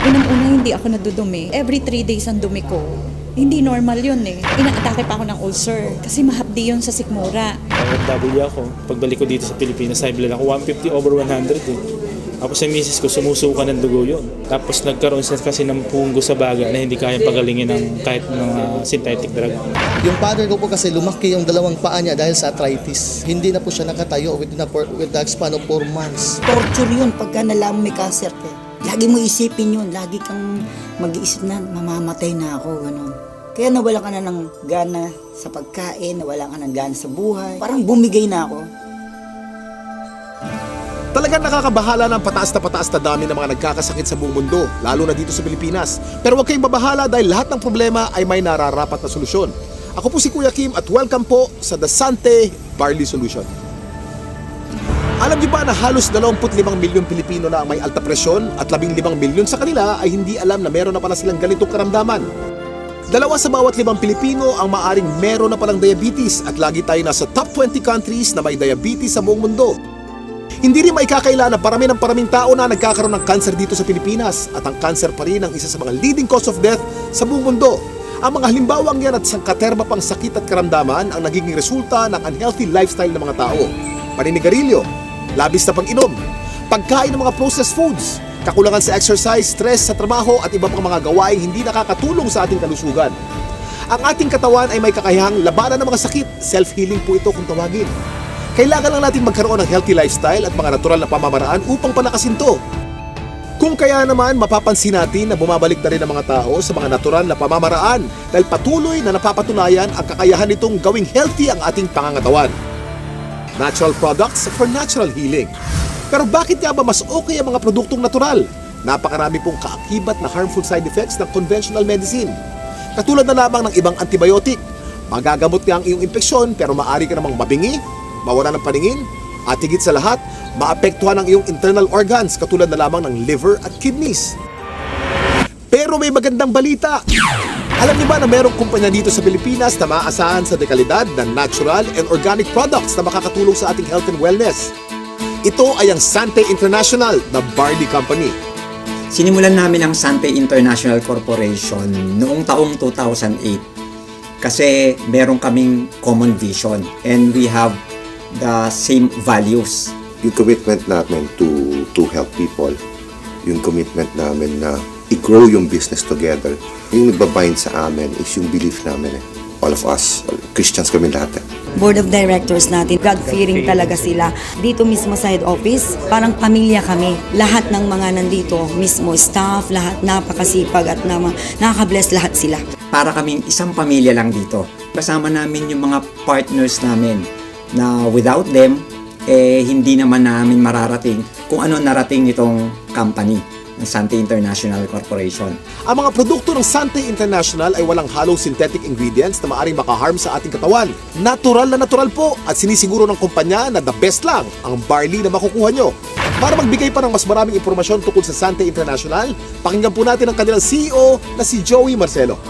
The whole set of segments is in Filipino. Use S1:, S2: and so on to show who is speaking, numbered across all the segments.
S1: Unang-una, hindi ako nadudumi. Every 3 days ang dumi ko. Hindi normal yun eh. Inaatake pa ako ng ulcer kasi mahapdi yun sa sikmura.
S2: OFW ako. Pagbalik ko dito sa Pilipinas, high blood ako 150/100 eh. Tapos sa misis ko, sumusuka ng dugo yun. Tapos nagkaroon siya kasi ng punggo sa baga na hindi kayang pagalingin ng kahit mga synthetic drug.
S3: Yung father ko po kasi lumaki yung dalawang paa niya dahil sa arthritis. Hindi na po siya nakatayo with the span of 4 months.
S4: Torture yun pagka nalaman may cancer ka. Lagi mo isipin yun. Lagi kang mag-iisip na mamamatay na ako. Ganun. Kaya nawala ka na ng gana sa pagkain, nawala ka ng gana sa buhay. Parang bumigay na ako.
S5: Talagang nakakabahala ng pataas na dami ng mga nagkakasakit sa buong mundo, lalo na dito sa Pilipinas. Pero huwag kayong mabahala dahil lahat ng problema ay may nararapat na solusyon. Ako po si Kuya Kim at welcome po sa The Sante Barley Solution. Alam niyo ba na halos 25 milyong Pilipino na ang may alta presyon at 15 milyon sa kanila ay hindi alam na meron na pala silang ganitong karamdaman? 2 sa bawat 5 Pilipino ang maaring meron na palang diabetes at lagi tayo nasa top 20 countries na may diabetes sa buong mundo. Hindi rin maikakaila na paraming tao na nagkakaroon ng cancer dito sa Pilipinas at ang cancer pa rin ang isa sa mga leading cause of death sa buong mundo. Ang mga halimbawang yan at sangkaterma pang sakit at karamdaman ang nagiging resulta ng unhealthy lifestyle ng mga tao. Paninigarilyo, labis na pag-inom, pagkain ng mga processed foods, kakulangan sa exercise, stress sa trabaho at iba pang mga gawaing hindi nakakatulong sa ating kalusugan. Ang ating katawan ay may kakayahang labanan ng mga sakit, self-healing po ito kung tawagin. Kailangan lang natin magkaroon ng healthy lifestyle at mga natural na pamamaraan upang palakasin to. Kung kaya naman, mapapansin natin na bumabalik na rin ang mga tao sa mga natural na pamamaraan dahil patuloy na napapatunayan ang kakayahan nitong gawing healthy ang ating pangangatawan. Natural products for natural healing. Pero bakit nga ba mas okay ang mga produktong natural? Napakarami pong kaakibat na harmful side effects ng conventional medicine. Katulad na lamang ng ibang antibiotic. Magagamot nga ang iyong impeksyon pero maaari ka namang mabingi, mawala ng paningin, at higit sa lahat, maapektuhan ang iyong internal organs katulad na lamang ng liver at kidneys. Pero may magandang balita! Alam niyo ba na mayroong kumpanya dito sa Pilipinas na maaasahan sa dekalidad ng natural and organic products na makakatulong sa ating health and wellness? Ito ay ang Sante International na barley company.
S6: Sinimulan namin ang Sante International Corporation noong taong 2008 kasi meron kaming common vision and we have the same values.
S7: Yung commitment namin to help people, yung commitment namin na i-grow yung business together, yung nagbabind sa amin is yung belief namin eh. All of us, Christians kami lahat eh.
S4: Board of directors natin, God-fearing talaga sila. Dito mismo sa head office, parang pamilya kami. Lahat ng mga nandito, mismo staff, lahat napakasipag at nakaka-bless lahat sila.
S6: Para kaming isang pamilya lang dito. Kasama namin yung mga partners namin na without them, hindi naman namin mararating kung ano narating nitong company ng Sante International Corporation.
S5: Ang mga produkto ng Sante International ay walang halong synthetic ingredients na maaring makaharm sa ating katawan. Natural na natural po at sinisiguro ng kumpanya na the best lang ang barley na makukuha nyo. Para magbigay pa ng mas maraming impormasyon tungkol sa Sante International, pakinggan po natin ang kanilang CEO na si Joey Marcelo.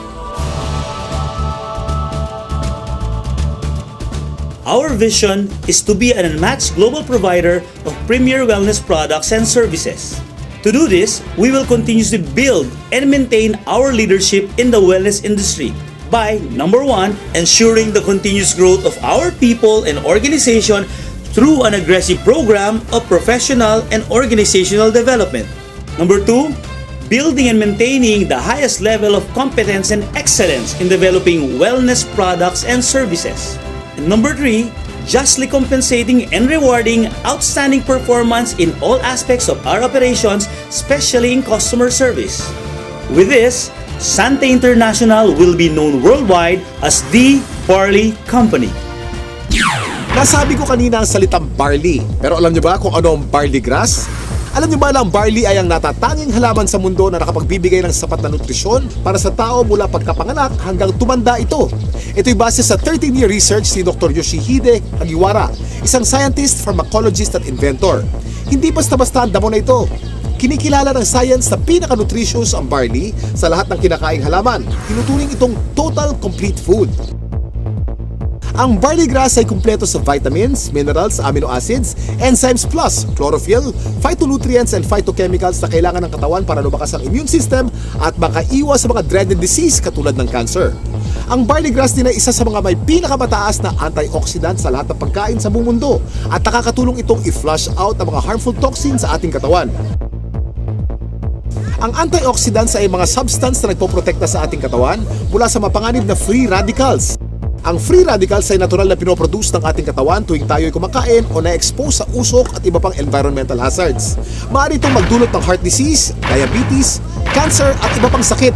S8: Our vision is to be an unmatched global provider of premier wellness products and services. To do this, we will continuously build and maintain our leadership in the wellness industry by, number 1, ensuring the continuous growth of our people and organization through an aggressive program of professional and organizational development. Number 2, building and maintaining the highest level of competence and excellence in developing wellness products and services. And number 3, justly compensating and rewarding outstanding performance in all aspects of our operations, especially in customer service. With this, Sante International will be known worldwide as the Barley Company.
S5: Nasabi ko kanina ang salitang barley, pero alam niyo ba kung ano ang barley grass? Alam niyo ba lang barley ay ang natatanging halaman sa mundo na nakapagbibigay ng sapat na nutrisyon para sa tao mula pagkapanganak hanggang tumanda ito. Ito'y base sa 13-year research ni Dr. Yoshihide Hagiwara, isang scientist, pharmacologist at inventor. Hindi basta-basta ang damo na ito. Kinikilala ng science na pinaka-nutritious ang barley sa lahat ng kinakaing halaman. Tinuturing itong total complete food. Ang barley grass ay kumpleto sa vitamins, minerals, amino acids, enzymes plus chlorophyll, phytonutrients and phytochemicals na kailangan ng katawan para lumakas ang immune system at makaiwas sa mga dreaded disease katulad ng cancer. Ang barley grass din ay isa sa mga may pinakamataas na antioxidant sa lahat ng pagkain sa buong mundo at nakakatulong itong i-flush out ang mga harmful toxins sa ating katawan. Ang antioxidants ay mga substance na nagpoprotekta sa ating katawan mula sa mapanganib na free radicals. Ang free radicals ay natural na pinoproduce ng ating katawan tuwing tayo ay kumakain o na-expose sa usok at iba pang environmental hazards. Maaari itong magdulot ng heart disease, diabetes, cancer at iba pang sakit.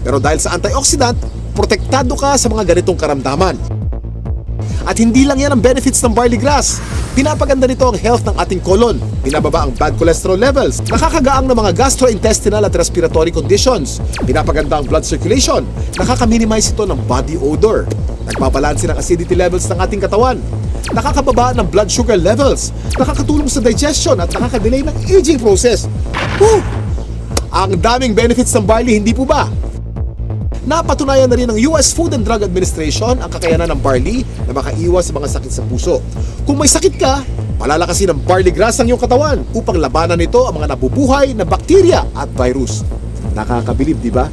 S5: Pero dahil sa antioxidant, protektado ka sa mga ganitong karamdaman. At hindi lang yan ang benefits ng barley grass. Pinapaganda nito ang health ng ating colon, binababa ang bad cholesterol levels, nakakagaang ng mga gastrointestinal at respiratory conditions, pinapaganda ang blood circulation, nakaka-minimize ito ng body odor, nagbabalanse ng acidity levels ng ating katawan, nakakababa ng blood sugar levels, nakakatulong sa digestion at nakakadelay ng aging process. Woo! Ang daming benefits ng barley, hindi po ba? Napatunayan na rin ng US Food and Drug Administration ang kakayanan ng barley na makaiwas sa mga sakit sa puso. Kung may sakit ka, palalakasin ng barley grass ang iyong katawan upang labanan nito ang mga nabubuhay na bakterya at virus. Nakakabilib, di ba?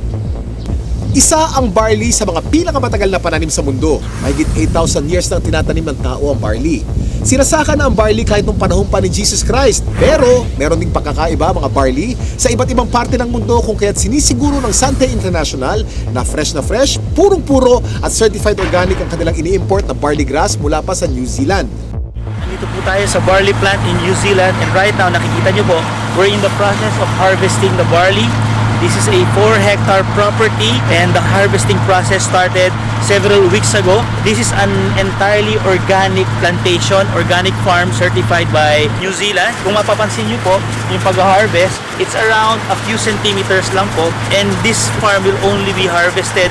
S5: Isa ang barley sa mga pinakamatagal na pananim sa mundo. Mahigit 8,000 years nang tinatanim ng tao ang barley. Sinasaka na ang barley kahit nung panahon pa ni Jesus Christ. Pero meron ding pagkakaiba mga barley sa iba't ibang parte ng mundo kung kaya't sinisiguro ng Sante International na fresh, purong-puro at certified organic ang kanilang ini-import na barley grass mula pa sa New Zealand.
S8: Nandito po tayo sa barley plant in New Zealand and right now nakikita nyo po, we're in the process of harvesting the barley. This is a 4-hectare property and the harvesting process started several weeks ago. This is an entirely organic plantation, organic farm certified by New Zealand. Kung mapapansin nyo po, yung pag-harvest, it's around a few centimeters lang po and this farm will only be harvested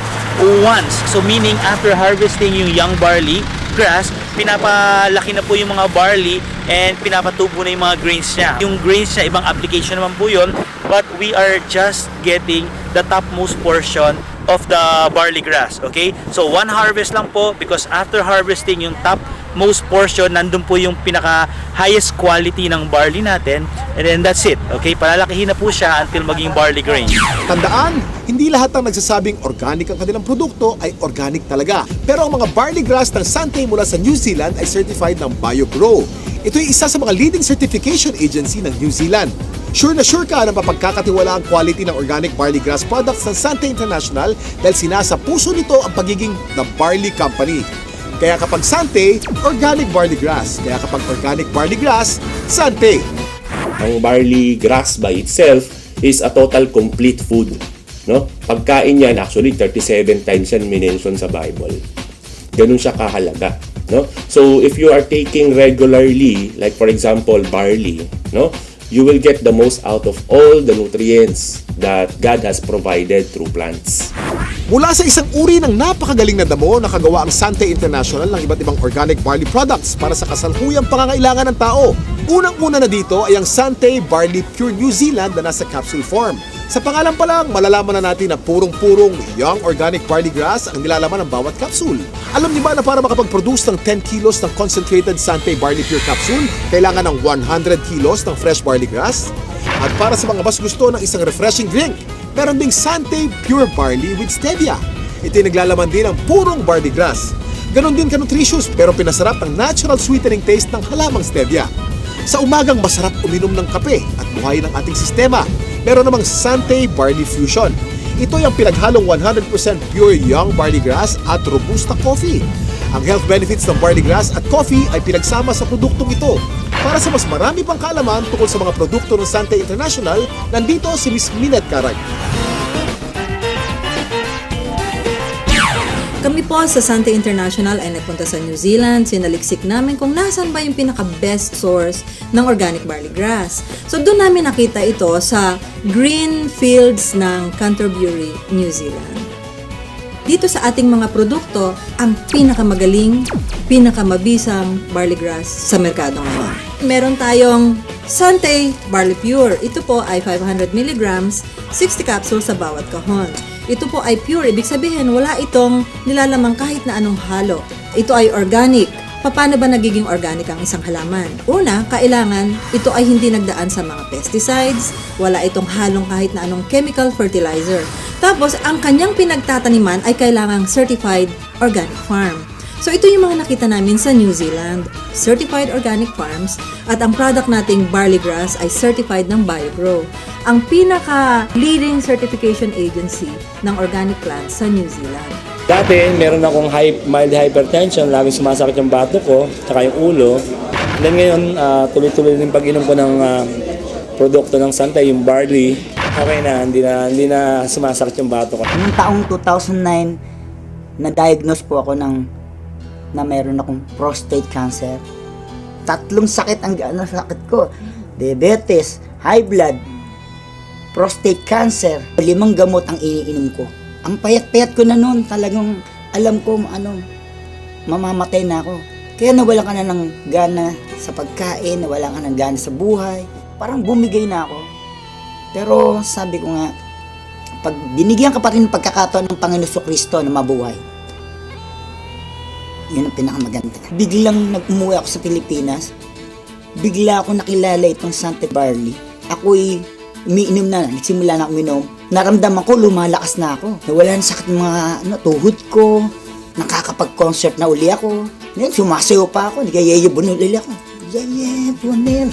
S8: once. So meaning after harvesting yung young barley grass, pinapalaki na po yung mga barley and pinapatubo na yung mga grains niya. Yung grains niya, ibang application naman po yun, but we are just getting the topmost portion of the barley grass, okay? So one harvest lang po because after harvesting yung topmost portion, nandun po yung pinaka highest quality ng barley natin and then that's it, okay? Palalakihin na po siya until maging barley grain.
S5: Tandaan, hindi lahat ng nagsasabing organic ang kanilang produkto ay organic talaga. Pero ang mga barley grass ng Sante mula sa New Zealand ay certified ng BioGrow. Ito ay isa sa mga leading certification agency ng New Zealand. Sure na sure ka na mapagkakatiwala ang quality ng organic barley grass products ng Sante International dahil sinasa puso nito ang pagiging The Barley Company. Kaya kapag Sante, organic barley grass. Kaya kapag organic barley grass, Sante.
S9: Ang barley grass by itself is a total complete food. No? Pagkain yan, actually 37 times yan minention sa Bible. Ganun siya kahalaga. No? So if you are taking regularly, like for example barley, no, you will get the most out of all the nutrients that God has provided through plants.
S5: Mula sa isang uri ng napakagaling na damo, nakagawa ang Sante International ng iba't ibang organic barley products para sa kasalukuyang pangangailangan ng tao. Unang-una na dito ay ang Sante Barley Pure New Zealand na nasa capsule form. Sa pangalan pa lang, malalaman na natin na purong-purong young organic barley grass ang nilalaman ng bawat capsule. Alam niyo ba na para makapag-produce ng 10 kilos ng concentrated Sante Barley Pure capsule, kailangan ng 100 kilos ng fresh barley grass? At para sa mga mas gusto ng isang refreshing drink, meron ding Sante Pure Barley with Stevia. Ito'y naglalaman din ng purong barley grass. Ganon din ka-nutritious pero pinasarap ng natural sweetening taste ng halamang Stevia. Sa umagang masarap uminom ng kape at buhayin ang ating sistema, meron namang Sante Barley Fusion. Ito yung pinaghalong 100% pure young barley grass at robusta coffee. Ang health benefits ng barley grass at coffee ay pinagsama sa produktong ito. Para sa mas marami pang kaalaman tungkol sa mga produkto ng Sante International, nandito si Ms. Minette Carag.
S10: Kami po sa Sante International ay nagpunta sa New Zealand. Sinaliksik namin kung nasan ba yung pinaka-best source ng organic barley grass. So doon namin nakita ito sa green fields ng Canterbury, New Zealand. Dito sa ating mga produkto, ang pinakamagaling, pinakamabisang barley grass sa merkado ngayon. Meron tayong Sante Barley Pure. Ito po ay 500 mg, 60 capsules sa bawat kahon. Ito po ay pure, ibig sabihin wala itong nilalamang kahit na anong halo. Ito ay organic. Paano ba nagiging organic ang isang halaman? Una, kailangan ito ay hindi nagdaan sa mga pesticides, wala itong halong kahit na anong chemical fertilizer. Tapos, ang kanyang pinagtataniman ay kailangang certified organic farm. So, ito yung mga nakita namin sa New Zealand, certified organic farms, at ang product nating barley grass ay certified ng BioGrow, ang pinaka-leading certification agency ng organic plants sa New Zealand.
S2: Dati, meron akong mild hypertension, laging sumasakit yung bato ko, tsaka yung ulo. Then ngayon, tuloy-tuloy din pag-inom ko ng produkto ng Santay, yung barley. Okay na, hindi na sumasakit yung bato ko.
S4: Noong taong 2009, na-diagnose po ako na meron akong prostate cancer. 3 sakit ang sakit ko. Diabetes, high blood, prostate cancer. 5 gamot ang iniinom ko. Ang payat-payat ko na noon, talagang alam ko mamamatay na ako. Kaya nawalan ka na ng gana sa pagkain, nawalan ka ng gana sa buhay. Parang bumigay na ako. Pero sabi ko nga, pag binigyan ka pa rin ng pagkakataon ng Panginoon Kristo na mabuhay, yun ang pinakamaganda. Biglang nag-umuwi ako sa Pilipinas, bigla ako nakilala itong Santay Barley. Ako'y umiinom na, nagsimula na uminom. Naramdaman ko, lumalakas na ako. Nawala na sakit mga tuhod ko, nakakapag-concert na uli ako. Ngayon, sumasayo pa ako, nagayayo bunuli ako. Bunil.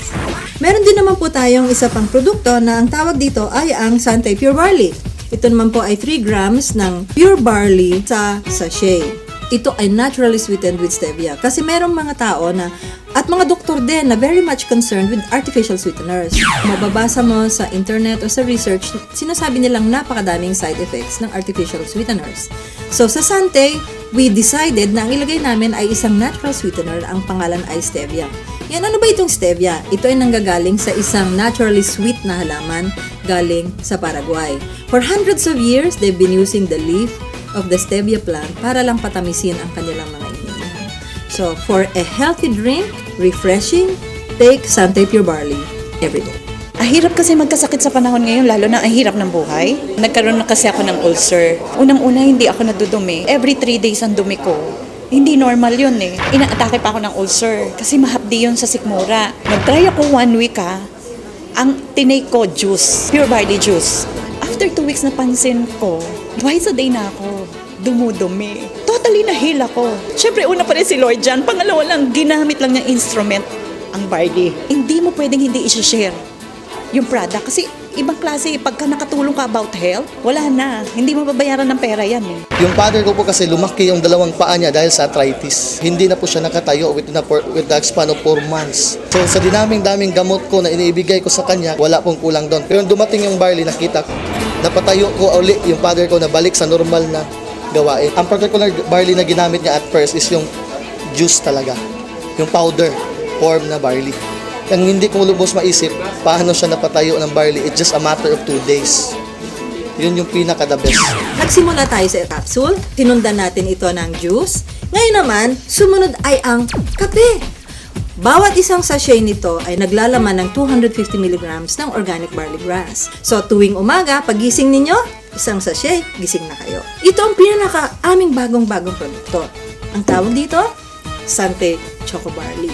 S10: Meron din naman po tayong isa pang produkto na ang tawag dito ay ang Santay Pure Barley. Ito naman po ay 3 grams ng pure barley sa sachet. Ito ay naturally sweetened with stevia kasi merong mga tao na at mga doktor din na very much concerned with artificial sweeteners. Mababasa mo sa internet o sa research, sinasabi nilang napakadaming side effects ng artificial sweeteners. So sa Santay, we decided na ang ilagay namin ay isang natural sweetener, ang pangalan ay stevia. Yan, ano ba itong stevia? Ito ay nanggagaling sa isang naturally sweet na halaman galing sa Paraguay. For hundreds of years, they've been using the leaf of the stevia plant para lang patamisin ang kanilang mga iniinom. So, for a healthy drink, refreshing, take Santay Pure Barley every day.
S1: Ang hirap kasi magkasakit sa panahon ngayon, lalo na ang hirap ng buhay. Nagkaroon na kasi ako ng ulcer. Unang-una, hindi ako nadudumi. Every 3 days ang dumi ko. Hindi normal yun eh. Inaatake pa ako ng ulcer kasi mahapdi yun sa sikmura. Nag-try ako 1 week ang tinake ko juice, pure barley juice. After 2 weeks napansin ko, twice a day na ako dumudumi. Totally na-heal ako. Siyempre, una pa rin si Lord dyan. Pangalawa lang, ginamit lang niyang instrument ang barley. Hindi mo pwedeng hindi i-share yung product kasi ibang klase, pagka nakatulong ka about health, wala na. Hindi mo babayaran ng pera yan eh.
S3: Yung father ko po kasi lumaki yung 2 paa niya dahil sa arthritis. Hindi na po siya nakatayo with the span of 4 months. So sa daming gamot ko na iniibigay ko sa kanya, wala pong kulang doon. Pero dumating yung barley, nakita ko, napatayo ko uli yung father ko na balik sa normal na gawain. Ang particular barley na ginamit niya at first is yung juice talaga. Yung powder form na barley. Ang hindi ko lubos maisip, paano siya napatayo ng barley, it's just a matter of 2 days. Yun yung pinaka-the best.
S10: Nagsimula tayo sa capsule, tinundan natin ito ng juice. Ngayon naman, sumunod ay ang kape. Bawat isang sachet nito ay naglalaman ng 250 mg ng organic barley grass. So tuwing umaga, pagising ninyo, isang sachet, gising na kayo. Ito ang pinaka-aming bagong-bagong produkto. Ang tawag dito, Santay Choco Barley.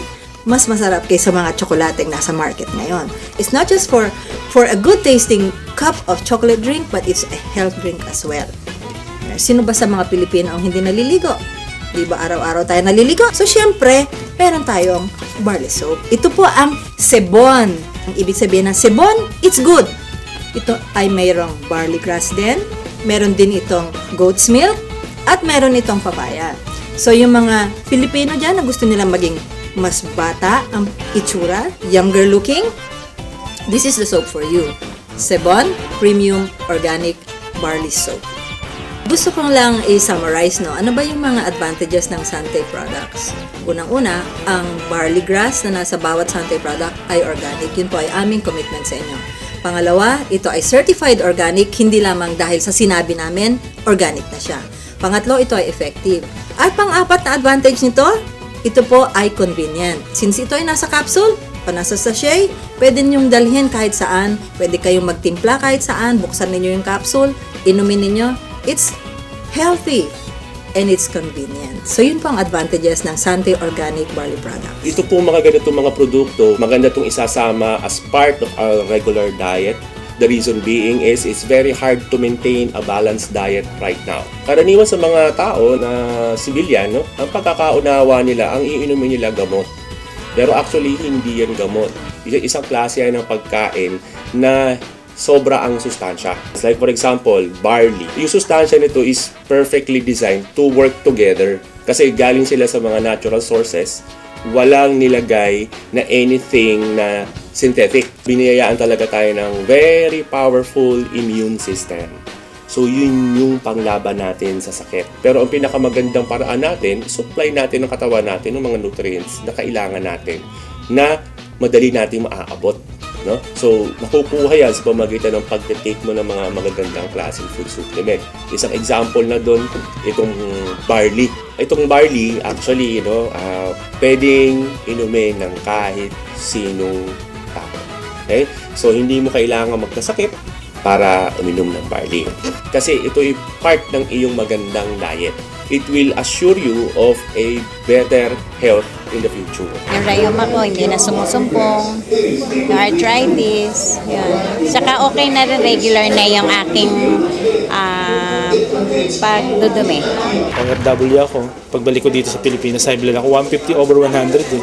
S10: Mas masarap kaysa mga tsokolateng nasa market ngayon. It's not just for a good tasting cup of chocolate drink, but it's a health drink as well. Sino ba sa mga Pilipino ang hindi naliligo? Di ba araw-araw tayo naliligo? So syempre, meron tayong barley soap. Ito po ang sebon. Ang ibig sabihin ng sebon, it's good. Ito ay mayroong barley grass din, meron din itong goat's milk, at meron itong papaya. So yung mga Pilipino dyan na gusto nilang maging mas bata ang itsura, younger looking, this is the soap for you. Sebon Premium Organic Barley Soap. Gusto kong lang i-summarize, no? Ano ba yung mga advantages ng Santay products? Unang-una, ang barley grass na nasa bawat Santay product ay organic. Yun po ay aming commitment sa inyo. Pangalawa, ito ay certified organic, hindi lamang dahil sa sinabi namin, organic na siya. Pangatlo, ito ay effective. At pang-apat na advantage nito, ito po ay convenient. Since ito ay nasa capsule o nasa sachet, pwede ninyong dalhin kahit saan. Pwede kayong magtimpla kahit saan. Buksan ninyo yung capsule, inumin ninyo, It's healthy and it's convenient. So yun po ang advantages ng Sante Organic Barley Product.
S9: Ito po mga ganitong mga produkto, maganda itong isasama as part of our regular diet. The reason being is it's very hard to maintain a balanced diet right now. Karaniwan sa mga tao na civilian, no, ang pagkakaunawa nila, ang iinumin nila gamot. Pero actually, hindi yan gamot. Isang klase yan ng pagkain na sobra ang sustansya. Like for example, barley. Yung sustansya nito is perfectly designed to work together kasi galing sila sa mga natural sources. Walang nilagay na anything na synthetic. Biniyayaan talaga tayo ng very powerful immune system. So yun yung panglaban natin sa sakit. Pero ang pinakamagandang paraan natin, supply natin ng katawan natin ng mga nutrients na kailangan natin na madali natin maaabot. No? So, nakukuha yan sa pamagitan ng pag-take mo ng mga magagandang klaseng food supplement. Isang example na doon, itong barley. Itong barley, actually, pwedeng inumin ng kahit sinong tao. Okay? So, hindi mo kailangan magkasakit para uminom ng barley. Kasi ito ay part ng iyong magandang diet. It will assure you of a better health in the future.
S11: Yung rayuma ko, hindi na sumusumpong. Yung arthritis. Yun. Saka okay na rin, regular na yung aking pagdudumi.
S2: Pang-FW ako. Pagbalik ko dito sa Pilipinas, high blood ako. 150 over 100 eh.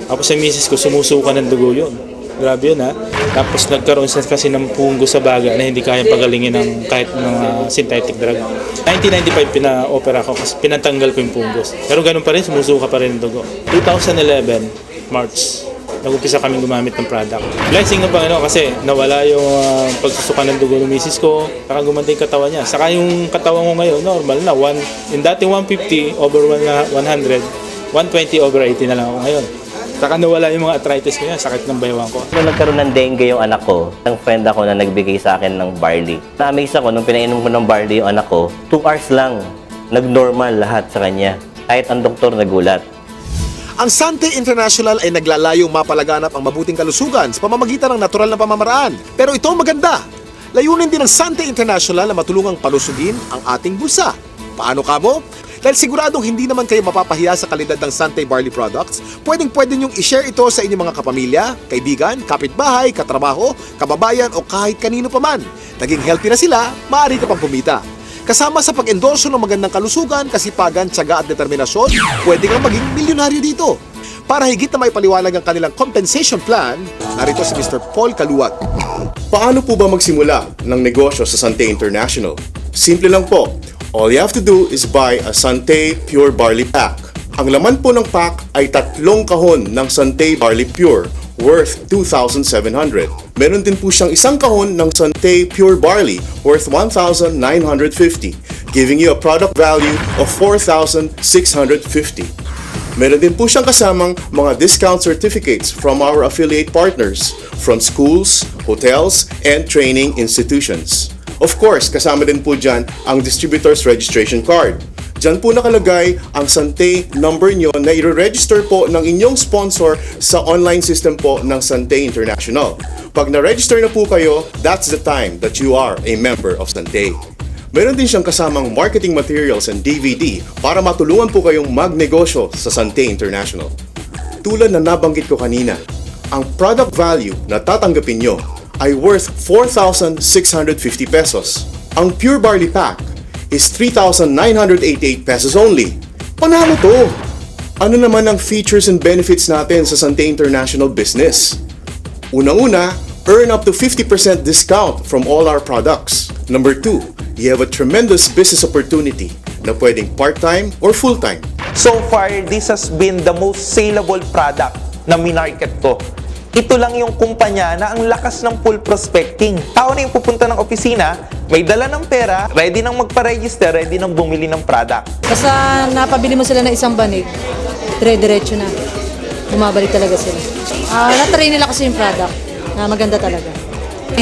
S2: Tapos sa misis ko, sumusuka ng dugo yun. Grabe yun ha. Tapos nagkaroon siya kasi ng punggo sa baga na hindi kayang pagalingin ng kahit mga synthetic drug. 1995 pina-opera ko kasi pinatanggal ko yung punggos. Pero ganun pa rin, sumusuka pa rin yung dugo. 2011, March, nag-upisa kami gumamit ng product. Blessing ng Panginoon kasi nawala yung pagsusuka ng dugo ng misis ko, saka gumanda yung katawan niya. Saka yung katawan ko ngayon, normal na. Yung dating 150 over 100, 120 over 80 na lang ako ngayon. Saka nawala yung mga arthritis ko yan, sakit ng baywang ko.
S12: Nung nagkaroon ng dengue yung anak ko, ang friend ako na nagbigay sa akin ng barley. Na-amaze ako nung pinainom ko ng barley yung anak ko, 2 hours lang, nag-normal lahat sa kanya. Kahit ang doktor nagulat.
S5: Ang Sante International ay naglalayong mapalaganap ang mabuting kalusugan sa pamamagitan ng natural na pamamaraan. Pero ito ang maganda. Layunin din ng Sante International na matulungang palusugin ang ating bulsa. Paano kamo? Dahil siguradong hindi naman kayo mapapahiya sa kalidad ng Sante Barley Products, pwedeng-pwede nyong i-share ito sa inyong mga kapamilya, kaibigan, kapitbahay, katrabaho, kababayan o kahit kanino pa man. Naging healthy na sila, maaari ka pang kumita. Kasama sa pag-endorso ng magandang kalusugan, kasipagan, tiyaga at determinasyon, pwede kang maging milyonaryo dito. Para higit na may paliwanag ang kanilang compensation plan, narito si Mr. Paul Kaluwag.
S7: Paano po ba magsimula ng negosyo sa Sante International? Simple lang po. All you have to do is buy a Sante Pure Barley Pack. Ang laman po ng pack ay 3 kahon ng Sante Barley Pure worth 2,700. Meron din po siyang 1 kahon ng Sante Pure Barley worth 1,950, giving you a product value of 4,650. Meron din po siyang kasamang mga discount certificates from our affiliate partners from schools, hotels, and training institutions. Of course, kasama din po dyan ang distributor's registration card. Dyan po nakalagay ang Sante number nyo na i-register po ng inyong sponsor sa online system po ng Sante International. Pag na-register na po kayo, that's the time that you are a member of Sante. Meron din siyang kasamang marketing materials and DVD para matulungan po kayong magnegosyo sa Sante International. Tulad na nabanggit ko kanina, ang product value na tatanggapin nyo ay worth 4,650 pesos. Ang Pure Barley Pack is 3,988 pesos only. Panalo to! Ano naman ang features and benefits natin sa Sante International business? Unang-una, earn up to 50% discount from all our products. Number 2, you have a tremendous business opportunity na pwedeng part-time or full-time.
S13: So far, this has been the most saleable product na minarket ko. Ito lang yung kumpanya na ang lakas ng full prospecting. Tao na yung pupunta ng opisina, may dala ng pera, ready nang magpa-register, ready nang bumili ng product.
S10: Basta napabili mo sila ng isang banig, dire-diretso na. Bumabalik talaga sila. Na-try nila kasi yung product na maganda talaga.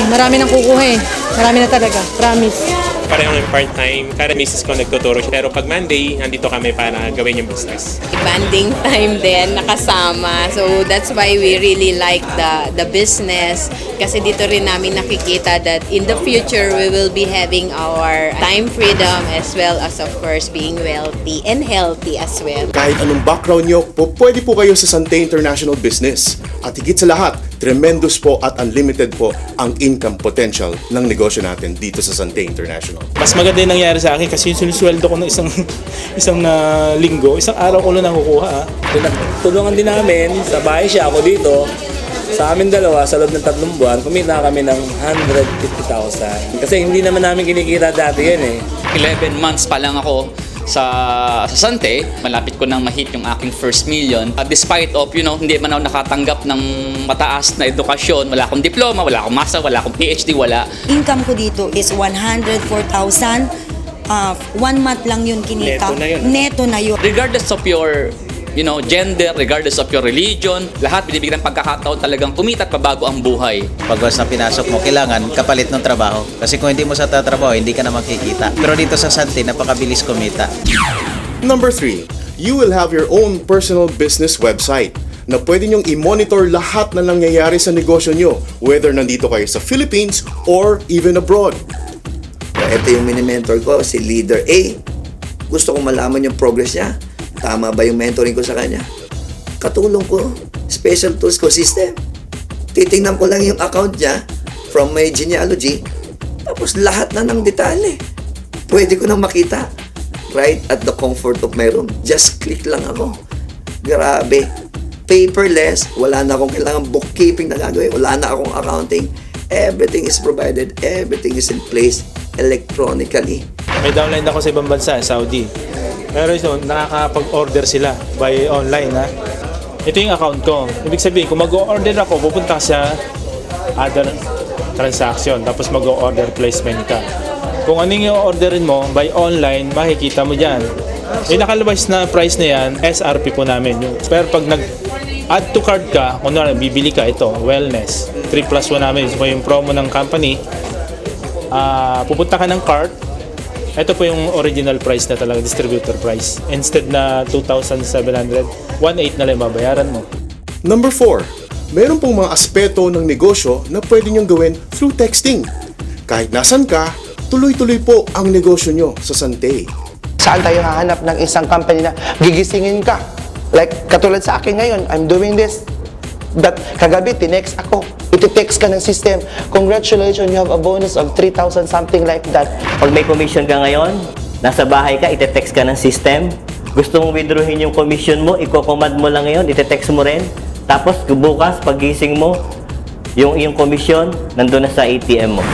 S10: Marami nang kukuha eh. Marami na talaga. Promise.
S14: pareho ng part-time. Kada misis ko nagtuturo siya. Pero pag Monday, nandito kami para gawin yung business.
S15: Banding time din nakasama. So that's why we really like the business. Kasi dito rin namin nakikita that in the future, we will be having our time freedom as well as of course being wealthy and healthy as well.
S5: Kahit anong background nyo, pwede po kayo sa Sante International Business. At higit sa lahat, tremendous po at unlimited po ang income potential ng negosyo natin dito sa Sante International.
S2: Mas maganda yung nangyari sa akin kasi yung sinusweldo ko ng isang linggo, isang araw ko lang nakukuha.
S16: Tulungan din namin, sa bahay siya, ako dito. Sa amin dalawa, sa loob ng 3 buwan, kumita kami ng 150,000. Kasi hindi naman namin kinikita dati yan eh.
S17: 11 months pa lang ako sa Sante, malapit ko nang ma-hit yung aking first million. Despite of, hindi man ako nakatanggap ng mataas na edukasyon, wala akong diploma, wala akong master, wala akong PhD, wala.
S4: Income ko dito is 104,000. 1 month lang yun kinita.
S17: Neto na yun.
S4: Neto na yun.
S17: Regardless of your gender, regardless of your religion, lahat binibigyan ng pagkakataon talagang kumita at pabago ang buhay.
S18: Pag once na pinasok mo, kailangan kapalit ng trabaho. Kasi kung hindi mo sa tatrabaho, hindi ka na makikita. Pero dito sa Sante, napakabilis kumita.
S5: Number 3, you will have your own personal business website na pwede nyong i-monitor lahat na nangyayari sa negosyo nyo, whether nandito kayo sa Philippines or even abroad.
S19: Ito yung mini-mentor ko, si Leader A. Gusto kong malaman yung progress niya. Tama ba yung mentoring ko sa kanya? Katulong ko, special tools ko system. Titingnan ko lang yung account niya from my genealogy, tapos lahat na ng detalye. Pwede ko nang makita right at the comfort of my room. Just click lang ako. Grabe. Paperless, wala na akong kailangan bookkeeping na gagawin, wala na akong accounting. Everything is provided, everything is in place electronically.
S2: May downline ako sa ibang bansa, Saudi. Pero ito, nakakapag-order sila by online ha. Ito yung account ko. Ibig sabihin, kung mag-order ako, pupunta sa other transaction, tapos mag-order placement ka. Kung anong yung orderin mo by online, makikita mo dyan. Yung nakalabas na price na yan, SRP po namin. Pero pag nag-add to cart ka, kung bibili ka, ito, wellness, 3+1 namin. So yung promo ng company, pupunta ka ng cart. Ito po yung original price na talaga, distributor price. Instead na 2,700, 1,800 na lang babayaran mo.
S5: Number 4, meron pong mga aspeto ng negosyo na pwede nyong gawin through texting. Kahit nasan ka, tuloy-tuloy po ang negosyo nyo sa Sante.
S20: Saan tayo hahanap ng isang company na gigisingin ka? Like, katulad sa akin ngayon, I'm doing this. But kagabi, tinext ako. Iti-text ka ng system. Congratulations, you have a bonus of 3,000, something like that.
S12: Pag may commission ka ngayon, nasa bahay ka, ite-text ka ng system. Gusto mong withdrawin yung commission mo, i-command mo lang ngayon, ite-text mo rin. Tapos bukas, pagising mo, yung commission, nandun na sa ATM mo.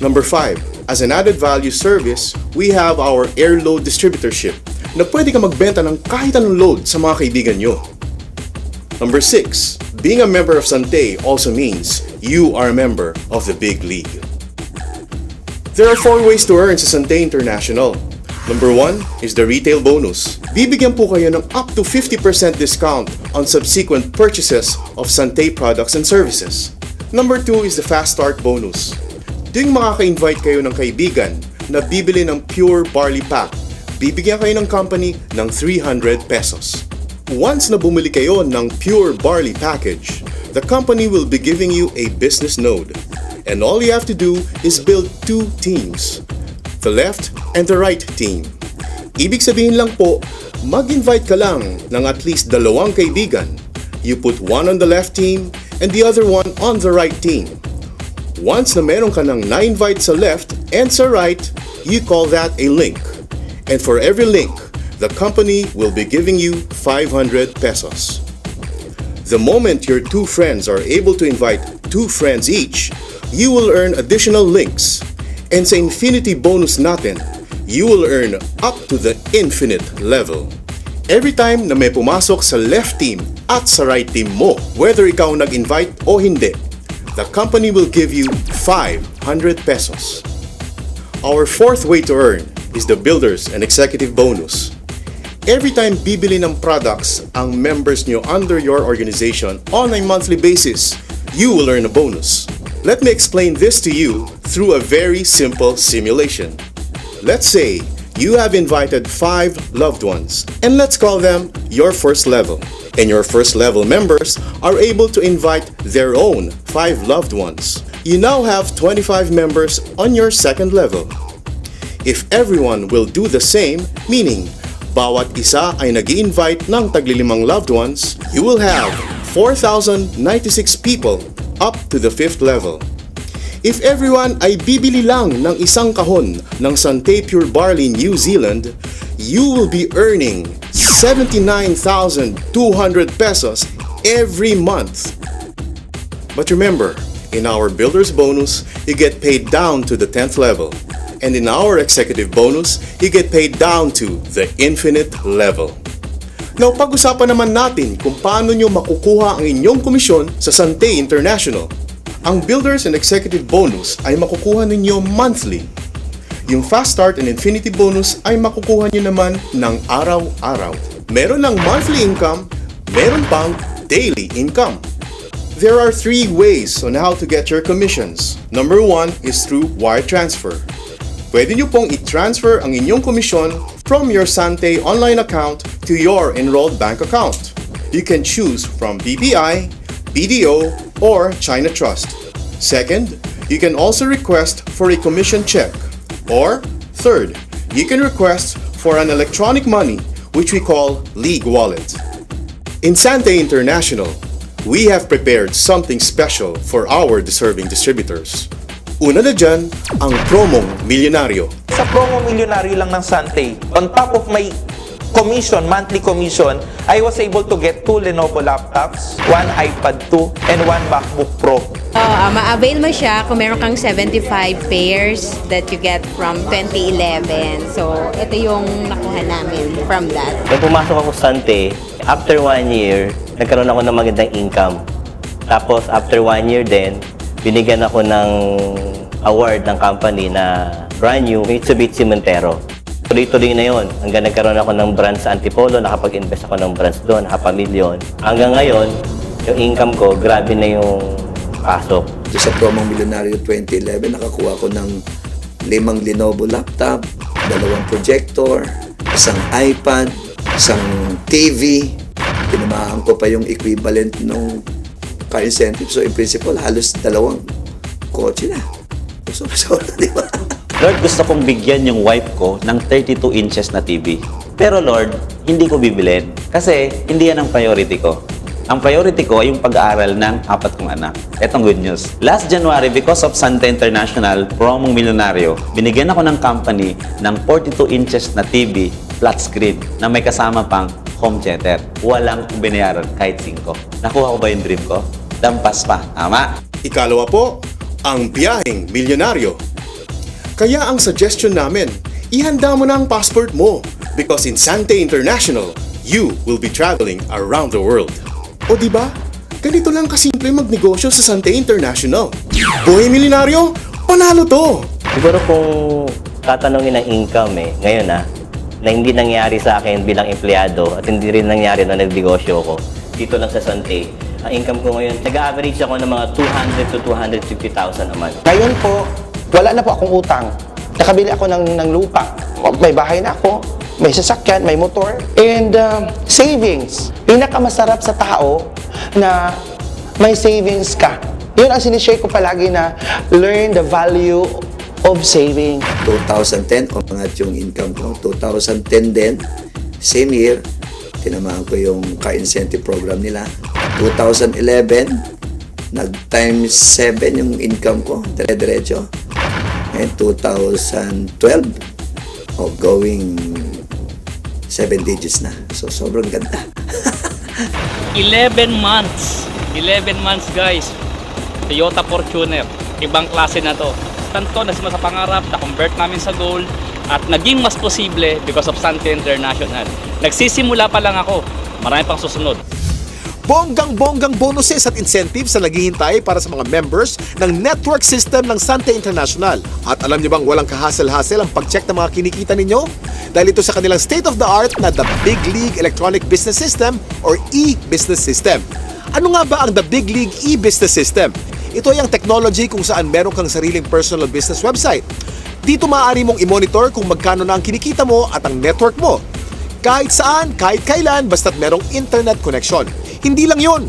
S5: Number 5, as an added value service, we have our air load distributorship na pwede ka magbenta ng kahit anong load sa mga kaibigan nyo. Number 6, being a member of Sante also means you are a member of the big league. There are 4 ways to earn sa Sante International. Number 1 is the retail bonus. Bibigyan po kayo ng up to 50% discount on subsequent purchases of Sante products and services. Number 2 is the fast start bonus. Tuwing makaka-invite kayo ng kaibigan na bibili ng pure barley pack, bibigyan kayo ng company ng 300 pesos. Once na bumili kayo ng pure barley package, the company will be giving you a business node. And all you have to do is build 2 teams, the left and the right team. Ibig sabihin lang po, mag-invite ka lang ng at least 2 kaibigan. You put one on the left team and the other one on the right team. Once na meron ka ng na-invite sa left and sa right, you call that a link. And for every link, the company will be giving you 500 pesos. The moment your 2 friends are able to invite 2 friends each, you will earn additional links. And sa infinity bonus natin, you will earn up to the infinite level. Every time na may pumasok sa left team at sa right team mo, whether ikaw nag-invite o hindi, the company will give you 500 pesos. Our 4th way to earn is the Builders and Executive Bonus. Every time bibili ng products ang members nyo under your organization on a monthly basis, you will earn a bonus. Let me explain this to you through a very simple simulation.
S21: Let's say you have invited 5 loved ones, and let's call them your first level. And your first level members are able to invite their own 5 loved ones. You now have 25 members on your second level. If everyone will do the same, meaning bawat isa ay nag-i-invite ng taglilimang loved ones, you will have 4,096 people up to the 5th level. If everyone ay bibili lang ng isang kahon ng Sante Pure Barley New Zealand, you will be earning 79,200 pesos every month. But remember, in our Builder's Bonus, you get paid down to the 10th level. And in our Executive Bonus, you get paid down to the infinite level. Now, pag-usapan naman natin kung paano nyo makukuha ang inyong komisyon sa Sante International. Ang Builders and Executive Bonus ay makukuha ninyo monthly. Yung Fast Start and Infinity Bonus ay makukuha nyo naman ng araw-araw. Meron ng monthly income, meron pang daily income. There are 3 ways on how to get your commissions. Number 1 is through wire transfer. Pwede nyo pong i-transfer ang inyong komisyon from your Sante online account to your enrolled bank account. You can choose from BPI, BDO, or China Trust. Second, you can also request for a commission check. Or, third, you can request for an electronic money, which we call League Wallet. In Sante International, we have prepared something special for our deserving distributors. Una na dyan, ang promong milyonaryo.
S13: Sa promo milyonaryo lang ng Sante, on top of my commission, monthly commission, I was able to get 2 Lenovo laptops, 1 iPad 2, and 1 MacBook Pro.
S15: Ma-avail mo siya kung meron kang 75 pairs that you get from 2011. So, ito yung nakuha namin from that.
S12: Nung pumasok ako sa Sante, after 1 year, nagkaroon ako ng magandang income. Tapos, after 1 year din, binigyan ako ng award ng company na brand new Mitsubishi Montero. Tuloy-tuloy na yon. Hanggang nagkaroon ako ng branch sa Antipolo, nakapag-invest ako ng branch doon, $500,000. Hanggang ngayon, yung income ko, grabe na yung pasok.
S19: Sa promong milyonaryo 2011, nakakuha ko ng 5 Lenovo laptop, 2 projector, 1 iPad, 1 TV. Tinamaan ko pa yung equivalent ng car incentive. So in principle, halos 2 kotse na. So, di ba?
S22: Lord, gusto kong bigyan yung wife ko ng 32 inches na TV. Pero Lord, hindi ko bibilin. Kasi hindi yan ang priority ko. Ang priority ko ay yung pag-aaral ng 4 kong anak. Etong good news. Last January, because of Sante International, promong milyonaryo, binigyan ako ng company ng 42 inches na TV, flat screen, na may kasama pang home theater. Walang binayaran kahit 5. Nakuha ko ba yung dream ko? Dampas pa. Tama?
S21: Ikalawa po, ang biyaheng milyonaryo. Kaya ang suggestion namin, ihanda mo na ang passport mo because in Sante International, you will be traveling around the world. O diba? Ganito lang kasimple magnegosyo sa Sante International. Buhay milyonaryo, panalo to!
S12: Siguro kung tatanungin ng income ngayon na hindi nangyari sa akin bilang empleyado at hindi rin nangyari na nagnegosyo ko dito lang sa Sante, ang income ko ngayon, nag-average ako ng mga 200 to 250,000 a month.
S20: Ngayon po, wala na po akong utang. Nakabili ako ng lupa. May bahay na ako, may sasakyan, may motor. And savings. Pinakamasarap sa tao na may savings ka. Yun ang sinishare ko palagi na learn the value of saving.
S19: 2010, umangat yung income ko. 2010 din, same year, tinamaan ko yung car incentive program nila. 2011, nag-times 7 yung income ko, dire-diretso. And 2012, going 7 digits na. So, sobrang ganda.
S23: 11 months. 11 months, guys. Toyota Fortuner. Ibang klase na to. Tanto, nasima sa pangarap, na-convert namin sa goal, at naging mas posible because of Sante International. Nagsisimula pa lang ako. Marami pang susunod.
S5: Bonggang-bonggang bonuses at incentives na naghihintay para sa mga members ng network system ng Sante International. At alam niyo bang walang kahasel-hasel ang pag-check ng mga kinikita ninyo? Dahil ito sa kanilang state-of-the-art na The Big League Electronic Business System or e-Business System. Ano nga ba ang The Big League e-Business System? Ito ay ang technology kung saan meron kang sariling personal business website. Dito maaari mong i-monitor kung magkano na ang kinikita mo at ang network mo. Kahit saan, kahit kailan, basta't merong internet connection. Hindi lang yun.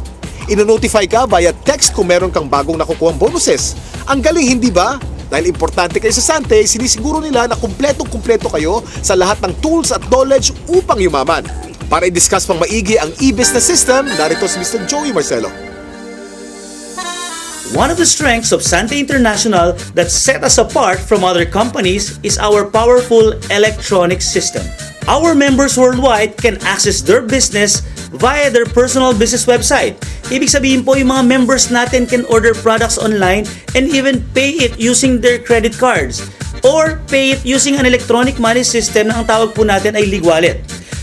S5: Ino-notify ka via text kung meron kang bagong nakukuhang bonuses. Ang galing, hindi ba? Dahil importante kayo sa Sante, sinisiguro nila na kumpletong-kumpleto kayo sa lahat ng tools at knowledge upang yumaman. Para i-discuss pang maigi ang e-business system, narito si Mr. Joey Marcelo.
S1: One of the strengths of Sante International that set us apart from other companies is our powerful electronic system. Our members worldwide can access their business via their personal business website. Ibig sabihin po, yung mga members natin can order products online and even pay it using their credit cards or pay it using an electronic money system na ang tawag po natin ay League Wallet.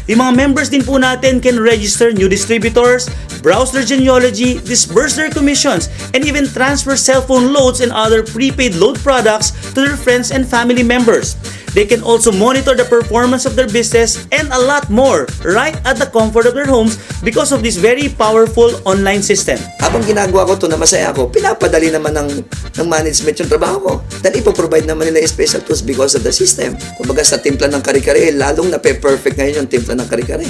S1: Yung mga members din po natin can register new distributors, browse their genealogy, disburse their commissions, and even transfer cell phone loads and other prepaid load products to their friends and family members. They can also monitor the performance of their business and a lot more right at the comfort of their homes because of this very powerful online system.
S19: Habang ginagawa ko to na masaya ako, pinapadali naman ng management yung trabaho ko. Dahil ipoprovide naman nila yung special tools because of the system. Kumbaga sa timpla ng kare-kare, lalong na-perfect ngayon yung timpla ng kare-kare.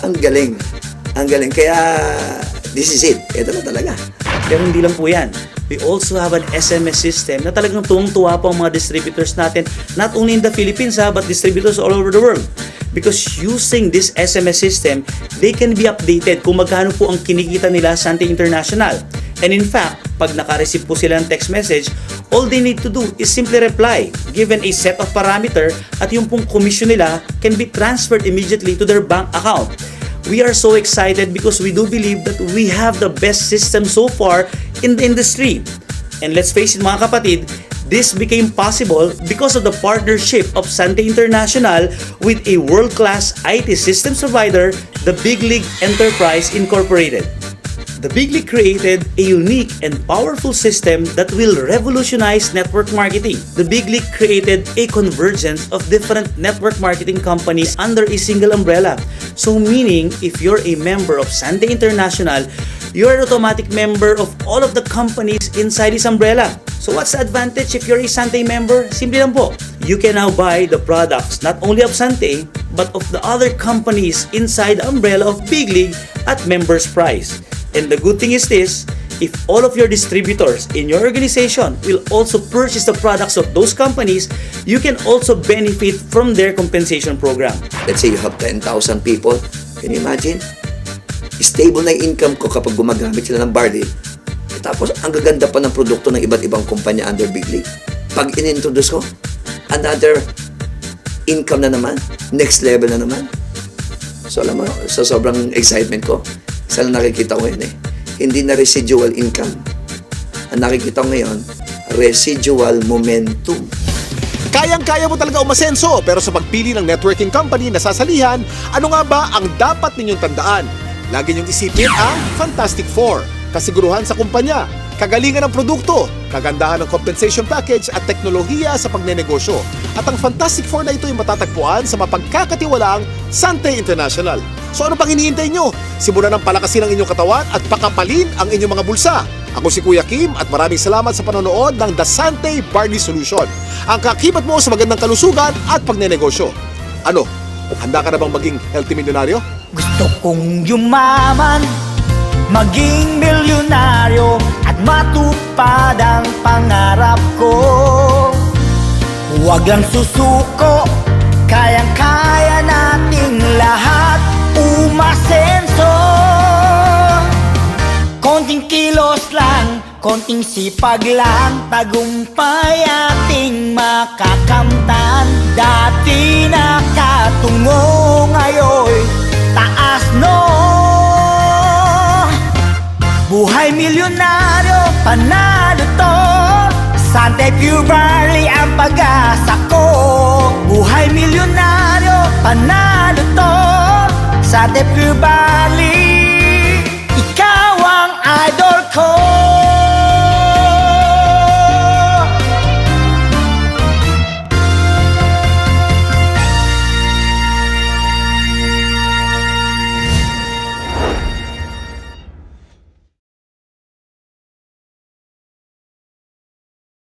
S19: Ang galing. Ang galing. Kaya, this is it. Ito na talaga.
S1: Pero hindi lang po yan. We also have an SMS system na talagang tuwang-tuwa po ang mga distributors natin, not only in the Philippines but distributors all over the world. Because using this SMS system, they can be updated kung magkano po ang kinikita nila sa Sante International. And in fact, pag naka-receive po sila ng text message, all they need to do is simply reply, given a set of parameter, at yung pong commission nila can be transferred immediately to their bank account. We are so excited because we do believe that we have the best system so far in the industry. And let's face it mga kapatid, this became possible because of the partnership of Sante International with a world-class IT systems provider, the Big League Enterprise Incorporated. The Big League created a unique and powerful system that will revolutionize network marketing. The Big League created a convergence of different network marketing companies under a single umbrella. So meaning, if you're a member of Sante International, you're an automatic member of all of the companies inside this umbrella. So what's the advantage if you're a Sante member? Simple lang po. You can now buy the products not only of Sante, but of the other companies inside the umbrella of Big League at members price. And the good thing is this, if all of your distributors in your organization will also purchase the products of those companies, you can also benefit from their compensation program.
S19: Let's say you have 10,000 people. Can you imagine? Stable na yung income ko kapag gumagamit sila ng barley. Tapos, ang gaganda pa ng produkto ng iba't ibang kumpanya under Big League. Pag in-introduce ko, another income na naman. Next level na naman. So, alam mo, sa sobrang excitement ko, isa lang nakikita ko yun eh. Hindi na residual income. Ang nakikita ko ngayon, residual momentum.
S5: Kayang-kaya mo talaga umasenso, pero sa pagpili ng networking company na sasalihan, ano nga ba ang dapat ninyong tandaan? Lagi niyong isipin ang Fantastic Four. Kasiguruhan sa kumpanya, kagalingan ng produkto, kagandahan ng compensation package at teknolohiya sa pagnenegosyo. At ang Fantastic Four na ito ay matatagpuan sa mapagkakatiwalaang Sante International. So ano pang hinihintay nyo? Simulan ng palakasin ang inyong katawan at pakapalin ang inyong mga bulsa. Ako si Kuya Kim at maraming salamat sa panonood ng The Sante Barley Solution. Ang kakibat mo sa magandang kalusugan at pagnenegosyo. Ano? Handa ka na bang maging healthy milyonaryo?
S6: Gusto kong yumaman, maging milyonaryo at matupad ang pangarap ko. Huwag lang susuko, kayang-kaya nating lahat umasenso. Konting kilos lang, konting sipag lang, tagumpay ating makakamtan. Dati nakatungo, ngayon taas no. Buhay milyonaryo, panalo to. Sante Pure Barley ang pag-asa ko. Buhay milyonaryo, panalo to. Sante Pure Barley